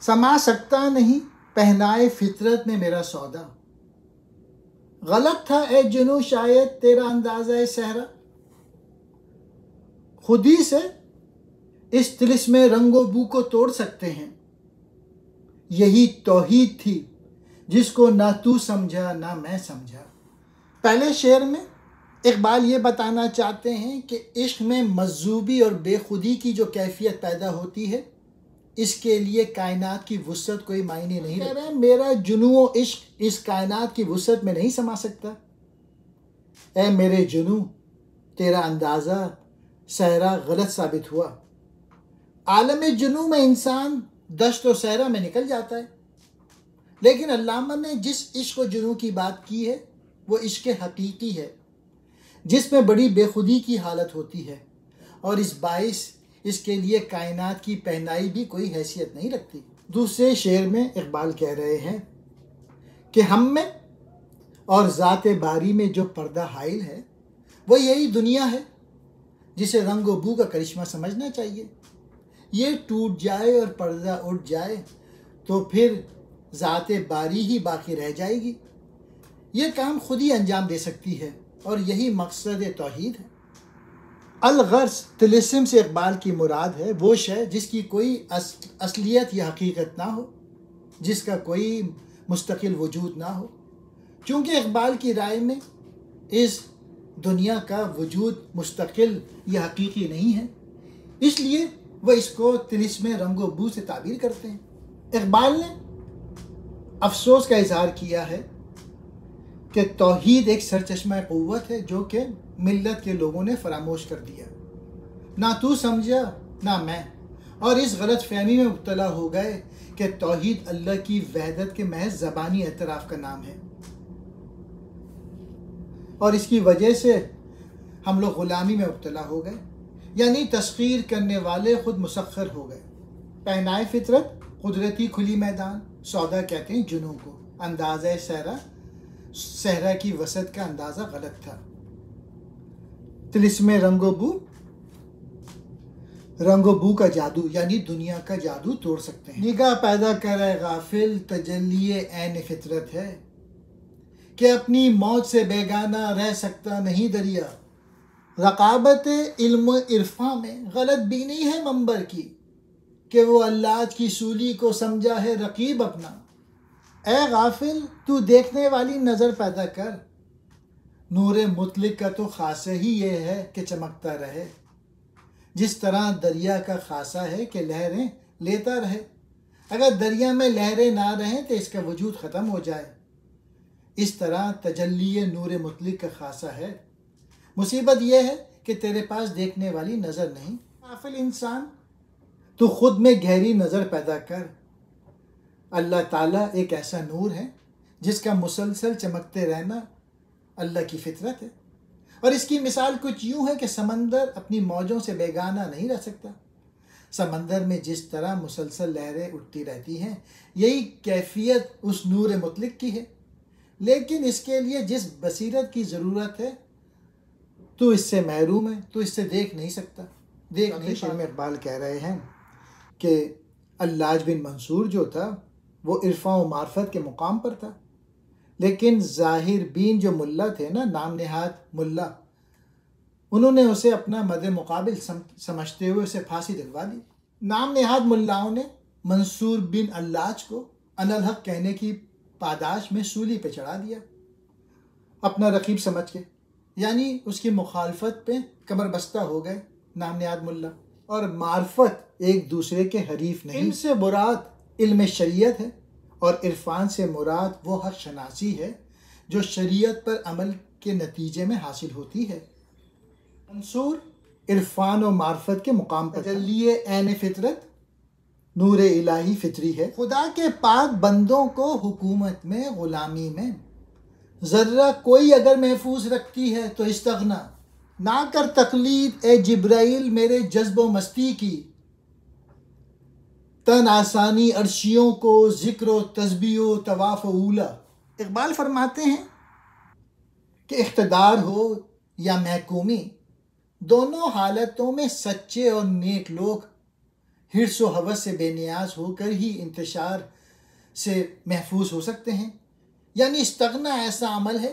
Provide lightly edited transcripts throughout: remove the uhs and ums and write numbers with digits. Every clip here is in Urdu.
سما سکتا نہیں پہنائے فطرت نے میرا سودا، غلط تھا اے جنوں شاید تیرا اندازہ صحرا، خودی سے اس طلسم رنگ و بو کو توڑ سکتے ہیں، یہی توحید تھی جس کو نہ تو سمجھا نہ میں سمجھا۔ پہلے شعر میں اقبال یہ بتانا چاہتے ہیں کہ عشق میں مجذوبی اور بے خودی کی جو کیفیت پیدا ہوتی ہے، اس کے لیے کائنات کی وسعت کوئی معنی نہیں رکھتی۔ کہہ رہے ہیں میرا جنوں و عشق اس کائنات کی وسعت میں نہیں سما سکتا، اے میرے جنوں تیرا اندازہ صحرا غلط ثابت ہوا۔ عالم جنوں میں انسان دشت و صحرا میں نکل جاتا ہے، لیکن علامہ نے جس عشق و جنوں کی بات کی ہے وہ عشق حقیقی ہے، جس میں بڑی بے خودی کی حالت ہوتی ہے، اور اس باعث اس کے لیے کائنات کی پہنائی بھی کوئی حیثیت نہیں رکھتی۔ دوسرے شعر میں اقبال کہہ رہے ہیں کہ ہم میں اور ذات باری میں جو پردہ حائل ہے وہ یہی دنیا ہے جسے رنگ و بو کا کرشمہ سمجھنا چاہیے۔ یہ ٹوٹ جائے اور پردہ اٹھ جائے تو پھر ذات باری ہی باقی رہ جائے گی، یہ کام خود ہی انجام دے سکتی ہے، اور یہی مقصد توحید ہے۔ الغرض طلسم سے اقبال کی مراد ہے وہ شے جس کی کوئی اصلیت یا حقیقت نہ ہو، جس کا کوئی مستقل وجود نہ ہو۔ چونکہ اقبال کی رائے میں اس دنیا کا وجود مستقل یا حقیقی نہیں ہے، اس لیے وہ اس کو طلسم رنگ و بو سے تعبیر کرتے ہیں۔ اقبال نے افسوس کا اظہار کیا ہے کہ توحید ایک سرچشمہ قوت ہے جو کہ ملت کے لوگوں نے فراموش کر دیا، نہ تو سمجھا نہ میں، اور اس غلط فہمی میں مبتلا ہو گئے کہ توحید اللہ کی وحدت کے محض زبانی اعتراف کا نام ہے، اور اس کی وجہ سے ہم لوگ غلامی میں مبتلا ہو گئے، یعنی تسخیر کرنے والے خود مسخر ہو گئے۔ پہنائے فطرت قدرتی کھلی میدان، سودا کہتے ہیں جنوں کو، اندازہ صحرا کی وسعت کا اندازہ غلط تھا۔ طلسم رنگ و بو کا جادو یعنی دنیا کا جادو توڑ سکتے ہیں۔ نگاہ پیدا کرے غافل تجلی عین فطرت ہے، کہ اپنی موت سے بیگانہ رہ سکتا نہیں دریا، رقابت علم و عرفاں میں غلط بینی ہے منبر کی، کہ وہ اللہ کی سولی کو سمجھا ہے رقیب اپنا۔ اے غافل تو دیکھنے والی نظر پیدا کر، نور مطلق کا تو خاصہ ہی یہ ہے کہ چمکتا رہے، جس طرح دریا کا خاصہ ہے کہ لہریں لیتا رہے، اگر دریا میں لہریں نہ رہیں تو اس کا وجود ختم ہو جائے، اس طرح تجلی نور مطلق کا خاصہ ہے۔ مصیبت یہ ہے کہ تیرے پاس دیکھنے والی نظر نہیں۔ غافل انسان تو خود میں گہری نظر پیدا کر، اللہ تعالیٰ ایک ایسا نور ہے جس کا مسلسل چمکتے رہنا اللہ کی فطرت ہے، اور اس کی مثال کچھ یوں ہے کہ سمندر اپنی موجوں سے بیگانہ نہیں رہ سکتا۔ سمندر میں جس طرح مسلسل لہریں اٹھتی رہتی ہیں، یہی کیفیت اس نور مطلق کی ہے، لیکن اس کے لیے جس بصیرت کی ضرورت ہے تو اس سے محروم ہے، تو اس سے دیکھ نہیں سکتا۔ شعر میں اقبال کہہ رہے ہیں کہ اللاج بن منصور جو تھا وہ عرفان و معرفت کے مقام پر تھا، لیکن ظاہر بین جو ملا تھے نا، نام نہاد ملا، انہوں نے اسے اپنا مد مقابل سمجھتے ہوئے اسے پھانسی دلوا دی۔ نام نہاد ملاؤں نے منصور بن اللاج کو انالحق کہنے کی پاداش میں سولی پہ چڑھا دیا، اپنا رقیب سمجھ کے، یعنی اس کی مخالفت پہ کمر بستہ ہو گئے نام نہاد ملا اور معرفت ایک دوسرے کے حریف نہیں۔ علم سے مراد علم شریعت ہے، اور عرفان سے مراد وہ حق شناسی ہے جو شریعت پر عمل کے نتیجے میں حاصل ہوتی ہے۔ منصور عرفان و معرفت کے مقام پر تجلی عین فطرت نور الہی فطری ہے۔ خدا کے پاک بندوں کو حکومت میں، غلامی میں ذرہ کوئی اگر محفوظ رکھتی ہے تو استغنا نہ کر تقلید اے جبرائیل میرے جذب و مستی کی، تن آسانی عرشیوں کو ذکر و تسبیح و طواف و اولا۔ اقبال فرماتے ہیں کہ اقتدار ہو یا محکومی، دونوں حالتوں میں سچے اور نیک لوگ حرص و ہوس سے بے نیاز ہو کر ہی انتشار سے محفوظ ہو سکتے ہیں۔ یعنی استغنا ایسا عمل ہے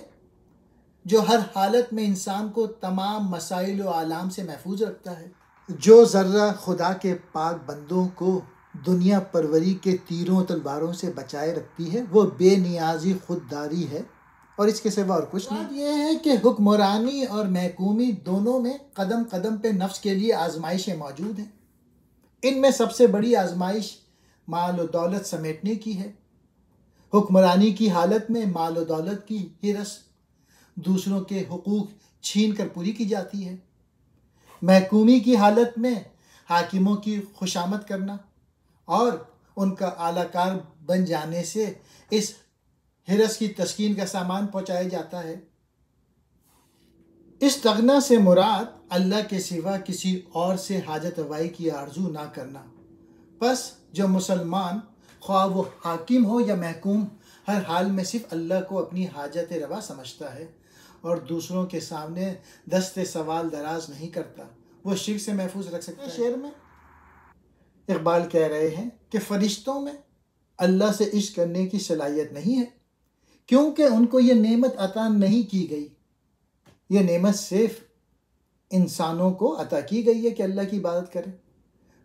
جو ہر حالت میں انسان کو تمام مسائل و آلام سے محفوظ رکھتا ہے۔ جو ذرہ خدا کے پاک بندوں کو دنیا پروری کے تیروں تلواروں سے بچائے رکھتی ہے وہ بے نیازی خودداری ہے، اور اس کے سوا اور کچھ نہیں۔ بات یہ ہے کہ حکمرانی اور محکومی دونوں میں قدم قدم پہ نفس کے لیے آزمائشیں موجود ہیں۔ ان میں سب سے بڑی آزمائش مال و دولت سمیٹنے کی ہے۔ حکمرانی کی حالت میں مال و دولت کی ہرس دوسروں کے حقوق چھین کر پوری کی جاتی ہے۔ محکومی کی حالت میں حاکموں کی خوشامد کرنا اور ان کا اعلی کار بن جانے سے اس ہرس کی تسکین کا سامان پہنچایا جاتا ہے۔ استغنا سے مراد اللہ کے سوا کسی اور سے حاجت روائی کی آرزو نہ کرنا۔ پس جو مسلمان خواہ وہ حاکم ہو یا محکوم ہر حال میں صرف اللہ کو اپنی حاجت روا سمجھتا ہے اور دوسروں کے سامنے دست سوال دراز نہیں کرتا، وہ شرک سے محفوظ رکھ سکتا ہے۔ شعر میں اقبال کہہ رہے ہیں کہ فرشتوں میں اللہ سے عشق کرنے کی صلاحیت نہیں ہے، کیونکہ ان کو یہ نعمت عطا نہیں کی گئی۔ یہ نعمت صرف انسانوں کو عطا کی گئی ہے کہ اللہ کی عبادت کرے۔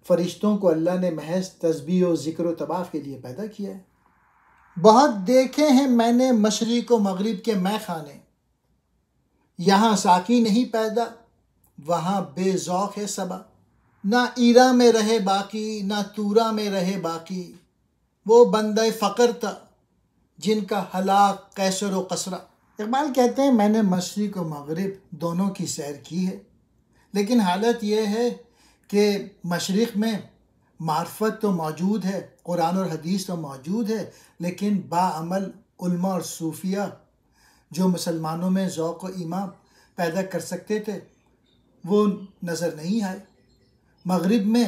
فرشتوں کو اللہ نے محض تسبیح و ذکر و طواف کے لیے پیدا کیا ہے۔ بہت دیکھے ہیں میں نے مشرق و مغرب کے مے خانے، یہاں ساقی نہیں پیدا وہاں بے ذوق ہے صبا۔ نہ ایرا میں رہے باقی نہ تورا میں رہے باقی، وہ بندہ فقر تھا جن کا ہلاک قیصر و قسرا۔ اقبال کہتے ہیں میں نے مشرق و مغرب دونوں کی سیر کی ہے، لیکن حالت یہ ہے کہ مشرق میں معرفت تو موجود ہے، قرآن اور حدیث تو موجود ہے، لیکن باعمل علماء اور صوفیہ جو مسلمانوں میں ذوق و ایمان پیدا کر سکتے تھے وہ نظر نہیں آئے۔ مغرب میں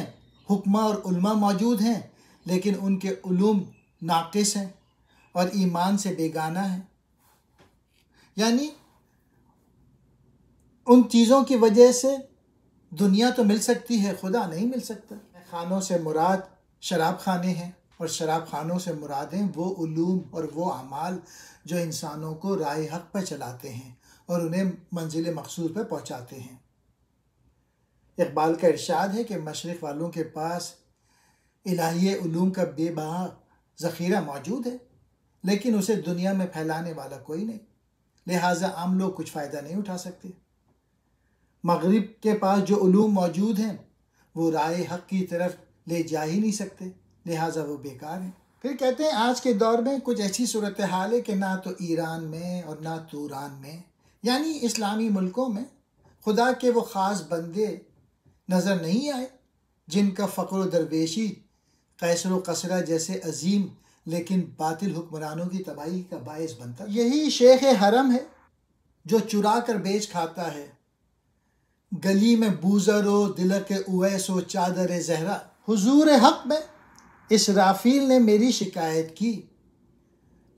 حکماء اور علماء موجود ہیں، لیکن ان کے علوم ناقص ہیں اور ایمان سے بیگانہ ہیں۔ یعنی ان چیزوں کی وجہ سے دنیا تو مل سکتی ہے، خدا نہیں مل سکتا۔ خانوں سے مراد شراب خانے ہیں، اور شراب خانوں سے مراد ہیں وہ علوم اور وہ اعمال جو انسانوں کو راہ حق پر چلاتے ہیں اور انہیں منزل مقصود پر پہنچاتے ہیں۔ اقبال کا ارشاد ہے کہ مشرق والوں کے پاس الہی علوم کا بے بہا ذخیرہ موجود ہے، لیکن اسے دنیا میں پھیلانے والا کوئی نہیں، لہٰذا عام لوگ کچھ فائدہ نہیں اٹھا سکتے۔ مغرب کے پاس جو علوم موجود ہیں وہ راہ حق کی طرف لے جا ہی نہیں سکتے، لہٰذا وہ بیکار ہیں۔ پھر کہتے ہیں آج کے دور میں کچھ ایسی صورتحال ہے کہ نہ تو ایران میں اور نہ توران میں، یعنی اسلامی ملکوں میں خدا کے وہ خاص بندے نظر نہیں آئے جن کا فقر و درویشی قیصر و قسرہ جیسے عظیم لیکن باطل حکمرانوں کی تباہی کا باعث بنتا۔ یہی شیخ حرم ہے جو چرا کر بیچ کھاتا ہے، گلی میں بوزر و دلک اویس و چادر زہرا۔ حضور حق میں اسرافیل نے میری شکایت کی،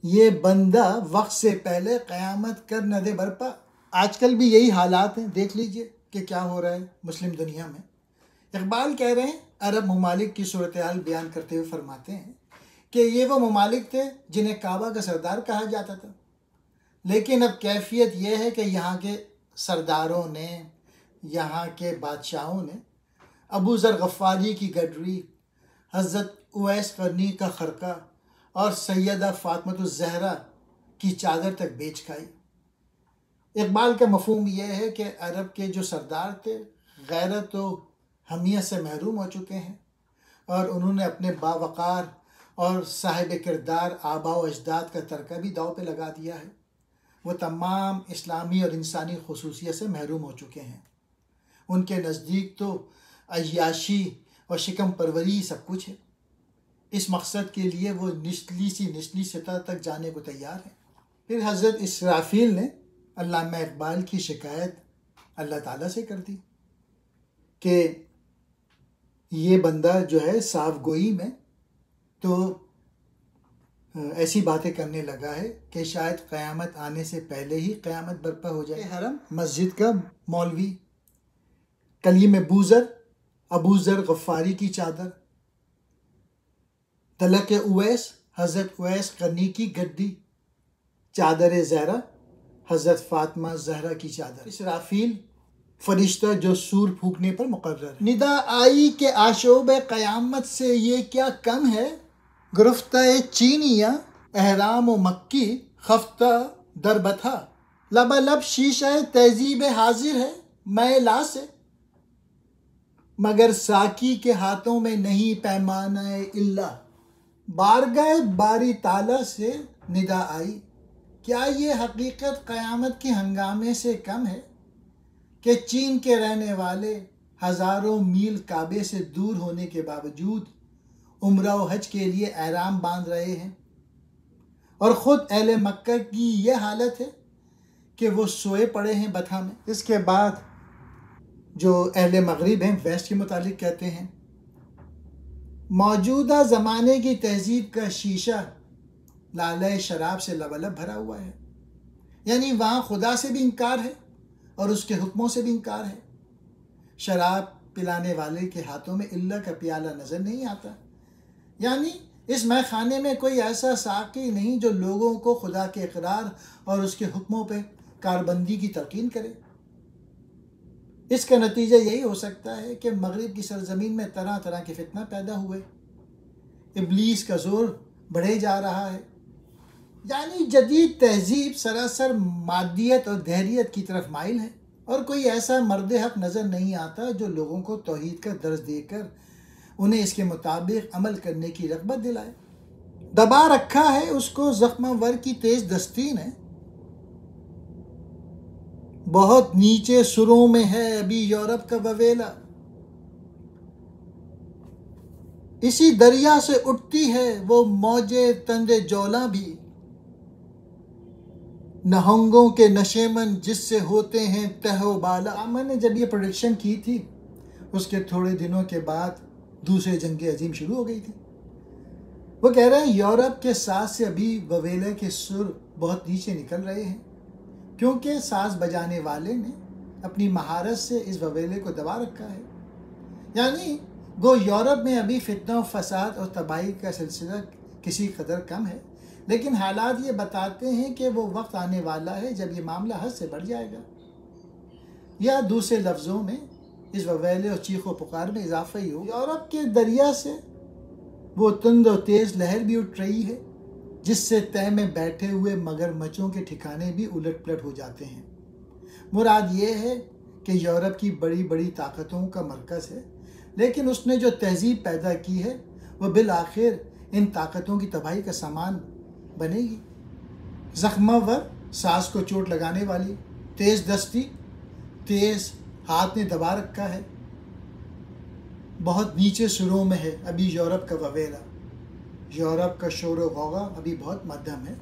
یہ بندہ وقت سے پہلے قیامت کر نہ دے برپا۔ آج کل بھی یہی حالات ہیں، دیکھ لیجئے کہ کیا ہو رہا ہے مسلم دنیا میں۔ اقبال کہہ رہے ہیں عرب ممالک کی صورتحال بیان کرتے ہوئے فرماتے ہیں کہ یہ وہ ممالک تھے جنہیں کعبہ کا سردار کہا جاتا تھا، لیکن اب کیفیت یہ ہے کہ یہاں کے سرداروں نے، یہاں کے بادشاہوں نے ابو ذر غفاری کی گڈری، حضرت اویس قرنی کا خرقہ اور سیدہ فاطمۃ الزہرا کی چادر تک بیچ کھائی۔ اقبال کا مفہوم یہ ہے کہ عرب کے جو سردار تھے غیرت و حمیت سے محروم ہو چکے ہیں، اور انہوں نے اپنے باوقار اور صاحب کردار آباء و اجداد کا ترکہ بھی داؤ پہ لگا دیا ہے۔ وہ تمام اسلامی اور انسانی خصوصیت سے محروم ہو چکے ہیں۔ ان کے نزدیک تو عیاشی اور شکم پروری سب کچھ ہے۔ اس مقصد کے لیے وہ نچلی سطح تک جانے کو تیار ہیں۔ پھر حضرت اسرافیل نے علامہ اقبال کی شکایت اللہ تعالیٰ سے کر دی کہ یہ بندہ جو ہے صاف گوئی میں تو ایسی باتیں کرنے لگا ہے کہ شاید قیامت آنے سے پہلے ہی قیامت برپا ہو جائے۔ حرم مسجد کا مولوی، کلیم بوزر ابو ذر غفاری کی چادر، تلق اویس حضرت اویس قرنی کی گدی، چادر زہرا حضرت فاطمہ زہرا کی چادر، اسرافیل فرشتہ جو سور پھونکنے پر مقرر ہے۔ ندا آئی کہ آشوب قیامت سے یہ کیا کم ہے، گرفتہ چینیاں احرام و مکی خفتہ دربتھا، لبا لب شیشہ تہذیب حاضر ہے میں لا سے، مگر ساکی کے ہاتھوں میں نہیں پیمانہ الا، بارگاہ باری تعالیٰ سے ندا آئی، کیا یہ حقیقت قیامت کے ہنگامے سے کم ہے کہ چین کے رہنے والے ہزاروں میل کعبے سے دور ہونے کے باوجود عمرہ و حج کے لیے احرام باندھ رہے ہیں، اور خود اہل مکہ کی یہ حالت ہے کہ وہ سوئے پڑے ہیں بتھا میں۔ اس کے بعد جو اہل مغرب ہیں ویسٹ کے متعلق کہتے ہیں، موجودہ زمانے کی تہذیب کا شیشہ لالہ شراب سے لبالب بھرا ہوا ہے، یعنی وہاں خدا سے بھی انکار ہے اور اس کے حکموں سے بھی انکار ہے۔ شراب پلانے والے کے ہاتھوں میں اللہ کا پیالہ نظر نہیں آتا، یعنی اس مے خانے میں کوئی ایسا ساقی نہیں جو لوگوں کو خدا کے اقرار اور اس کے حکموں پہ کاربندی کی تلقین کرے۔ اس کا نتیجہ یہی ہو سکتا ہے کہ مغرب کی سرزمین میں طرح طرح کے فتنہ پیدا ہوئے، ابلیس کا زور بڑھے جا رہا ہے، یعنی جدید تہذیب سراسر مادیت اور دہریت کی طرف مائل ہے، اور کوئی ایسا مرد حق نظر نہیں آتا جو لوگوں کو توحید کا درس دے کر انہیں اس کے مطابق عمل کرنے کی رغبت دلائے۔ دبا رکھا ہے اس کو زخمہ ور کی تیز دستی نے، بہت نیچے سروں میں ہے ابھی یورپ کا وویلا، اسی دریا سے اٹھتی ہے وہ موجے تند جولاں بھی، نہنگوں کے نشیمن جس سے ہوتے ہیں تہ و بالا۔ میں نے جب یہ پروڈکشن کی تھی اس کے تھوڑے دنوں کے بعد دوسری جنگ عظیم شروع ہو گئی تھی۔ وہ کہہ رہے ہیں یورپ کے ساز سے ابھی وویلے کے سر بہت نیچے نکل رہے ہیں، کیونکہ ساز بجانے والے نے اپنی مہارت سے اس وویلے کو دبا رکھا ہے، یعنی وہ یورپ میں ابھی فتنہ و فساد اور تباہی کا سلسلہ کسی قدر کم ہے، لیکن حالات یہ بتاتے ہیں کہ وہ وقت آنے والا ہے جب یہ معاملہ حد سے بڑھ جائے گا، یا دوسرے لفظوں میں اس وویلے اور چیخ و پکار میں اضافہ ہی ہو۔ یورپ کے دریا سے وہ تند و تیز لہر بھی اٹھ رہی ہے جس سے تہ میں بیٹھے ہوئے مگر مچھوں کے ٹھکانے بھی الٹ پلٹ ہو جاتے ہیں۔ مراد یہ ہے کہ یورپ کی بڑی بڑی طاقتوں کا مرکز ہے، لیکن اس نے جو تہذیب پیدا کی ہے وہ بالآخر ان طاقتوں کی تباہی کا سامان بنے گی۔ زخمہ ور، ساز کو چوٹ لگانے والی، تیز دستی، تیز ہاتھ نے دبا رکھا ہے، بہت نیچے سروں میں ہے ابھی یورپ کا وویلا، یورپ کا شور و غوغا ابھی بہت مدھم ہے۔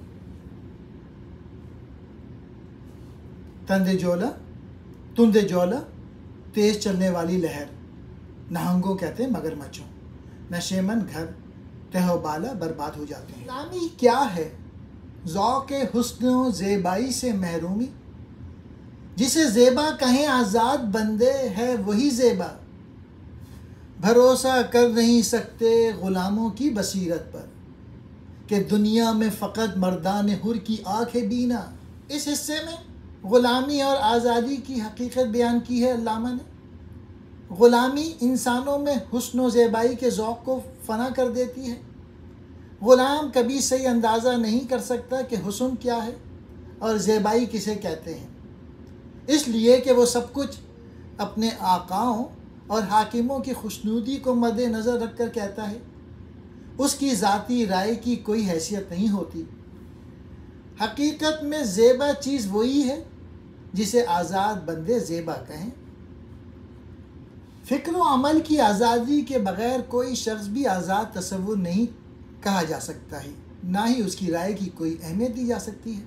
تند جولا، تیز چلنے والی لہر، نہنگوں کہتے ہیں مگر مچھوں، نشیمن گھر، تہ و بالا برباد ہو جاتے ہیں۔ غلامی کیا ہے؟ ذوق حسن و زیبائی سے محرومی، جسے زیبا کہیں آزاد بندے ہے وہی زیبا، بھروسہ کر نہیں سکتے غلاموں کی بصیرت پر کہ دنیا میں فقط مردان حر کی آنکھ ہے بینا۔ اس حصے میں غلامی اور آزادی کی حقیقت بیان کی ہے علامہ نے۔ غلامی انسانوں میں حسن و زیبائی کے ذوق کو فنا کر دیتی ہے۔ غلام کبھی صحیح اندازہ نہیں کر سکتا کہ حسن کیا ہے اور زیبائی کسے کہتے ہیں، اس لیے کہ وہ سب کچھ اپنے آقاؤں اور حاکموں کی خوشنودی کو مد نظر رکھ کر کہتا ہے، اس کی ذاتی رائے کی کوئی حیثیت نہیں ہوتی۔ حقیقت میں زیبا چیز وہی ہے جسے آزاد بندے زیبا کہیں۔ فکر و عمل کی آزادی کے بغیر کوئی شخص بھی آزاد تصور نہیں کہا جا سکتا ہے، نہ ہی اس کی رائے کی کوئی اہمیت دی جا سکتی ہے۔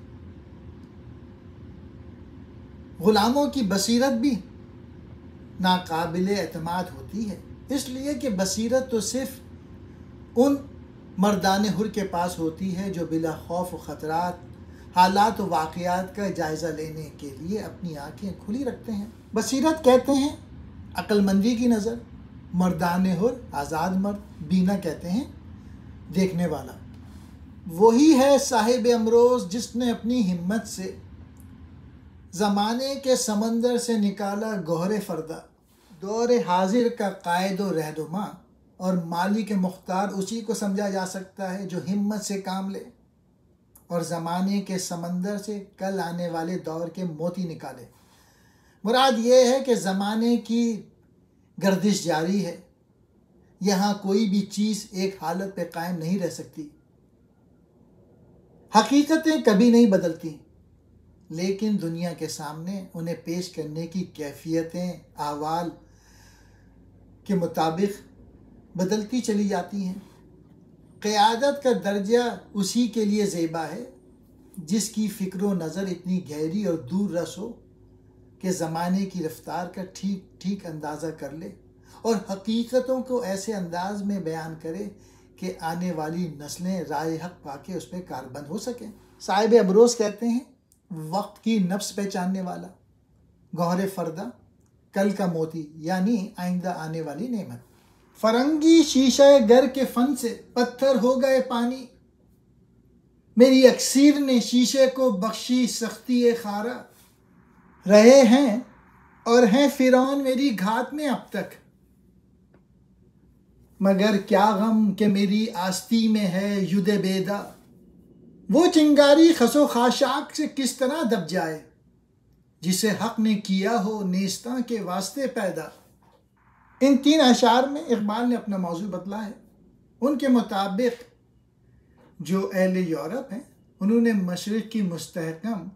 غلاموں کی بصیرت بھی ناقابل اعتماد ہوتی ہے، اس لیے کہ بصیرت تو صرف ان مردان حر کے پاس ہوتی ہے جو بلا خوف و خطرات حالات و واقعات کا جائزہ لینے کے لیے اپنی آنکھیں کھلی رکھتے ہیں۔ بصیرت کہتے ہیں عقل مندی کی نظر، مردان حر آزاد مرد، بینا کہتے ہیں دیکھنے والا۔ وہی ہے صاحب امروز جس نے اپنی ہمت سے زمانے کے سمندر سے نکالا گوہر فردا۔ دور حاضر کا قائد و رہنما اور مالک مختار اسی کو سمجھا جا سکتا ہے جو ہمت سے کام لے اور زمانے کے سمندر سے کل آنے والے دور کے موتی نکالے۔ مراد یہ ہے کہ زمانے کی گردش جاری ہے، یہاں کوئی بھی چیز ایک حالت پہ قائم نہیں رہ سکتی۔ حقیقتیں کبھی نہیں بدلتی، لیکن دنیا کے سامنے انہیں پیش کرنے کی کیفیتیں احوال کے مطابق بدلتی چلی جاتی ہیں۔ قیادت کا درجہ اسی کے لیے زیبا ہے جس کی فکر و نظر اتنی گہری اور دور رس ہو کہ زمانے کی رفتار کا ٹھیک اندازہ کر لے اور حقیقتوں کو ایسے انداز میں بیان کرے کہ آنے والی نسلیں رائے حق پا کے اس پہ کاربند ہو سکیں۔ صاحب ابروز کہتے ہیں وقت کی نفس پہچاننے والا، گوہر فردا، کل کا موتی یعنی آئندہ آنے والی نعمت۔ فرنگی شیشہ گر کے فن سے پتھر ہو گئے پانی، میری اکسیر نے شیشے کو بخشی سختی خارا۔ رہے ہیں اور ہیں فرعون میری گھات میں اب تک، مگر کیا غم کہ میری آستی میں ہے ید بیدا۔ وہ چنگاری خس و خاشاک سے کس طرح دب جائے جسے حق نے کیا ہو نیستاں کے واسطے پیدا۔ ان 3 اشعار میں اقبال نے اپنا موضوع بدلا ہے۔ ان کے مطابق جو اہل یورپ ہیں انہوں نے مشرق کی مستحکم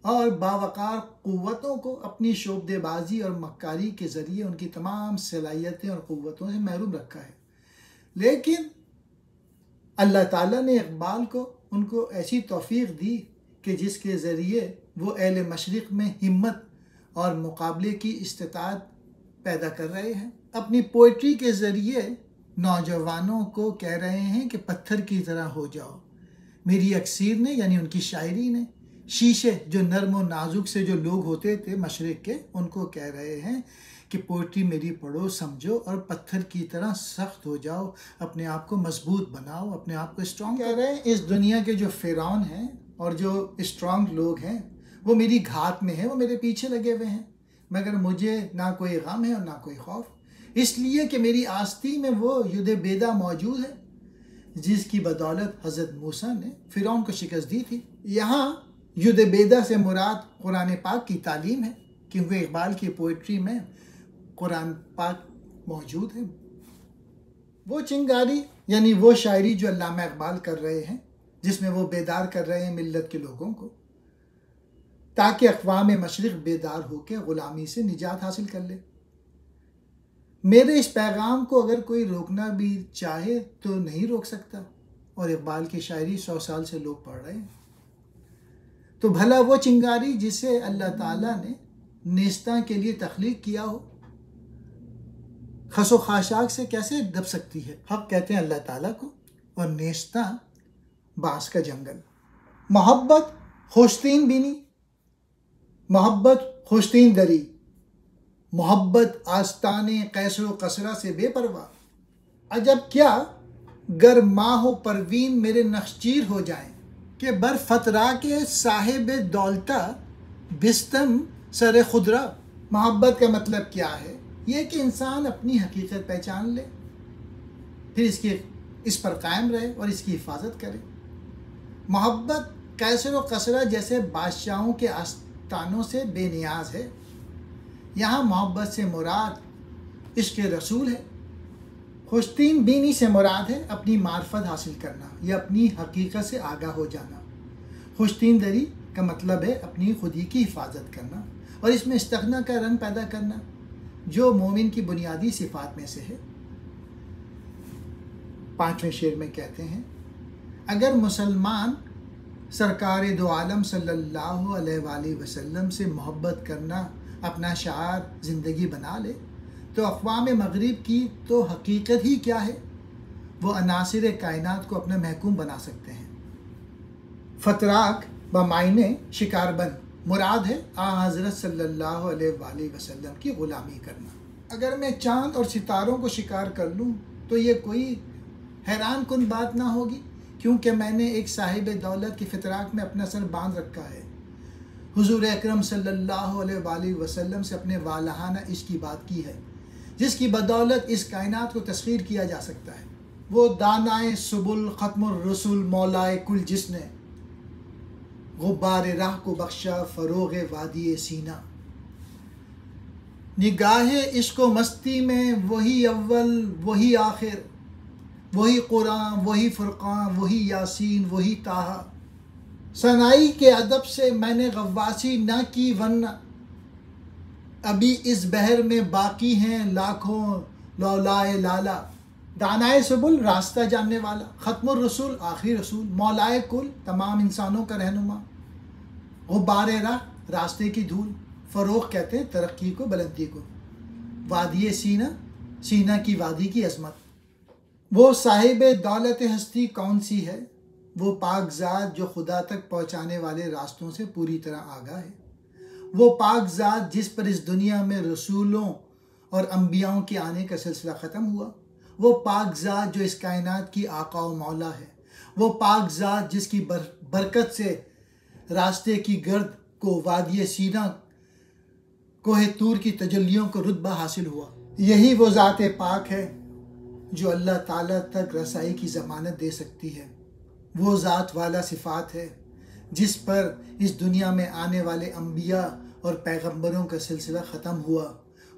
اور باوقار قوتوں کو اپنی شعبدے بازی اور مکاری کے ذریعے ان کی تمام صلاحیتیں اور قوتوں سے محروم رکھا ہے، لیکن اللہ تعالیٰ نے اقبال کو ان کو ایسی توفیق دی کہ جس کے ذریعے وہ اہل مشرق میں ہمت اور مقابلے کی استطاعت پیدا کر رہے ہیں۔ اپنی پوئٹری کے ذریعے نوجوانوں کو کہہ رہے ہیں کہ پتھر کی طرح ہو جاؤ۔ میری اکسیر نے یعنی ان کی شاعری نے شیشے جو نرم و نازک سے جو لوگ ہوتے تھے مشرق کے، ان کو کہہ رہے ہیں کہ پوئٹری میری پڑھو، سمجھو اور پتھر کی طرح سخت ہو جاؤ، اپنے آپ کو مضبوط بناؤ، اپنے آپ کو اسٹرانگ کہہ رہے ہیں۔ اس دنیا کے جو فرعون ہیں اور جو اسٹرانگ لوگ ہیں وہ میری گھات میں ہیں، وہ میرے پیچھے لگے ہوئے ہیں، مگر مجھے نہ کوئی غم ہے اور نہ کوئی خوف، اس لیے کہ میری آستی میں وہ ید بیدا موجود ہے جس کی بدولت حضرت موسیٰ نے فرعون کو شکست دی تھی۔ یہاں ید بیدا سے مراد قرآن پاک کی تعلیم ہے، کیونکہ اقبال کی پوئٹری میں قرآن پاک موجود ہے۔ وہ چنگاری یعنی وہ شاعری جو علامہ اقبال کر رہے ہیں، جس میں وہ بیدار کر رہے ہیں ملت کے لوگوں کو، تاکہ اقوام مشرق بیدار ہو کے غلامی سے نجات حاصل کر لے۔ میرے اس پیغام کو اگر کوئی روکنا بھی چاہے تو نہیں روک سکتا، اور اقبال کی شاعری 100 سال سے لوگ پڑھ رہے ہیں، تو بھلا وہ چنگاری جسے اللہ تعالیٰ نے نیستاں کے لیے تخلیق کیا ہو خس و خاشاک سے کیسے دب سکتی ہے؟ حق کہتے ہیں اللہ تعالیٰ کو اور نیستاں بانس کا جنگل۔ محبت خوشتین بینی، محبت خوشتین دری، محبت آستانے قیصر و قصرہ سے بے پرواہ۔ عجب کیا گر ماہ و پروین میرے نخچیر ہو جائیں کہ بر فترا کے صاحب دولتہ بستم سر خدرہ۔ محبت کا مطلب کیا ہے؟ یہ کہ انسان اپنی حقیقت پہچان لے، پھر اس پر قائم رہے اور اس کی حفاظت کرے۔ محبت قیصر و قصرہ جیسے بادشاہوں کے آستانوں سے بے نیاز ہے۔ یہاں محبت سے مراد عشق رسول ہے۔ خوشتین بینی سے مراد ہے اپنی معرفت حاصل کرنا یا اپنی حقیقت سے آگاہ ہو جانا۔ خوشتین دری کا مطلب ہے اپنی خودی کی حفاظت کرنا اور اس میں استغنا کا رنگ پیدا کرنا جو مومن کی بنیادی صفات میں سے ہے۔ 5ویں شعر میں کہتے ہیں اگر مسلمان سرکار دو عالم صلی اللہ علیہ وآلہ وسلم سے محبت کرنا اپنا شعار زندگی بنا لے تو اقوام مغرب کی تو حقیقت ہی کیا ہے، وہ عناصر کائنات کو اپنا محکوم بنا سکتے ہیں۔ فتراک بمعنی شکار بند مراد ہے حضرت صلی اللہ علیہ وآلہ وسلم کی غلامی کرنا۔ اگر میں چاند اور ستاروں کو شکار کر لوں تو یہ کوئی حیران کن بات نہ ہوگی کیونکہ میں نے ایک صاحب دولت کی فتراک میں اپنا سر باندھ رکھا ہے۔ حضور اکرم صلی اللہ علیہ وآلہ وسلم سے اپنے والہانہ عشق کی بات کی ہے، جس کی بدولت اس کائنات کو تسخیر کیا جا سکتا ہے۔ وہ دانائے سبل ختم الرسل مولائے کل جس نے غبار راہ کو بخشا فروغ وادی سینہ۔ نگاہ عشق و مستی میں وہی اول وہی آخر، وہی قرآن وہی فرقان وہی یاسین وہی طٰہٰ۔ ثنائی کے ادب سے میں نے غواصی نہ کی ورنہ ابھی اس بحر میں باقی ہیں لاکھوں لولائے لالا۔ دانائے سبل راستہ جاننے والا، ختم الرسول آخری رسول، مولائے کل تمام انسانوں کا رہنما، غبار راہ راستے کی دھول، فروغ کہتے ہیں ترقی کو بلندی کو، وادی سینہ سینہ کی وادی کی عظمت۔ وہ صاحب دولت ہستی کون سی ہے؟ وہ پاک ذات جو خدا تک پہنچانے والے راستوں سے پوری طرح آگاہ ہے۔ وہ پاک ذات جس پر اس دنیا میں رسولوں اور انبیاؤں کے آنے کا سلسلہ ختم ہوا۔ وہ پاک ذات جو اس کائنات کی آقا و مولا ہے۔ وہ پاک ذات جس کی برکت سے راستے کی گرد کو وادی سینہ کوہ طور کی تجلیوں کو رتبہ حاصل ہوا۔ یہی وہ ذات پاک ہے جو اللہ تعالیٰ تک رسائی کی ضمانت دے سکتی ہے۔ وہ ذات والا صفات ہے جس پر اس دنیا میں آنے والے انبیاء اور پیغمبروں کا سلسلہ ختم ہوا۔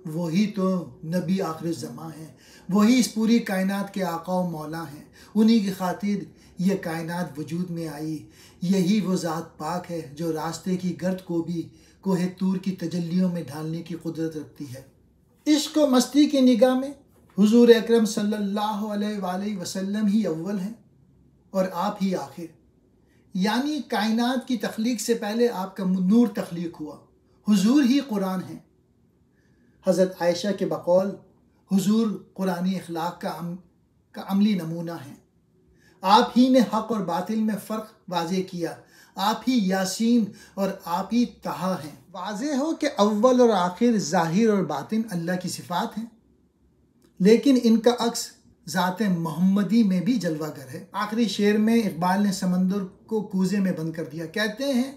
وہی تو نبی آخر الزماں ہیں، وہی اس پوری کائنات کے آقا و مولا ہیں، انہی کی خاطر یہ کائنات وجود میں آئی۔ یہی وہ ذات پاک ہے جو راستے کی گرد کو بھی کوہ طور کی تجلیوں میں ڈھالنے کی قدرت رکھتی ہے۔ عشق و مستی کی نگاہ میں حضور اکرم صلی اللہ علیہ وآلہ وسلم ہی اول ہیں اور آپ ہی آخر، یعنی کائنات کی تخلیق سے پہلے آپ کا نور تخلیق ہوا، حضور ہی قرآن ہیں۔ حضرت عائشہ کے بقول حضور قرآنی اخلاق کا عملی نمونہ ہیں۔ آپ ہی نے حق اور باطل میں فرق واضح کیا، آپ ہی یاسین اور آپ ہی طٰہٰ ہیں۔ واضح ہو کہ اول اور آخر ظاہر اور باطن اللہ کی صفات ہیں، لیکن ان کا عکس ذات محمدی میں بھی جلوہ گر ہے۔ آخری شعر میں اقبال نے سمندر کو کوزے میں بند کر دیا۔ کہتے ہیں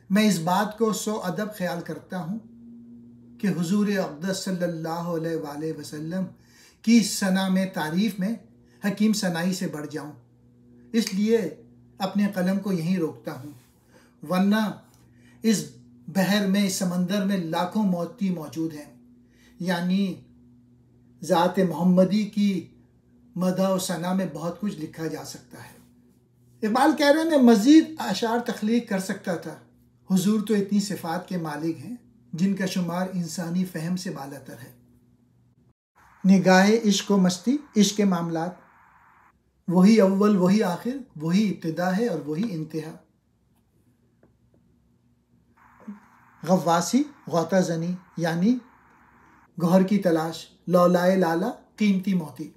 میں اس بات کو سو ادب خیال کرتا ہوں کہ حضور اقدس صلی اللہ علیہ وآلہ وسلم کی ثنا میں تعریف میں حکیم ثنائی سے بڑھ جاؤں، اس لیے اپنے قلم کو یہیں روکتا ہوں، ورنہ اس بحر میں اس سمندر میں لاکھوں موتی موجود ہیں، یعنی ذات محمدی کی مدح و ثنا میں بہت کچھ لکھا جا سکتا ہے۔ اقبال کہہ رہے ہیں میں مزید اشعار تخلیق کر سکتا تھا، حضور تو اتنی صفات کے مالک ہیں جن کا شمار انسانی فہم سے بالاتر ہے۔ نگاہ عشق و مستی، عشق کے معاملات، وہی اول وہی آخر، وہی ابتدا ہے اور وہی انتہا۔ غواصی غوطہ زنی یعنی گوہر کی تلاش، لولائے لالا قیمتی موتی۔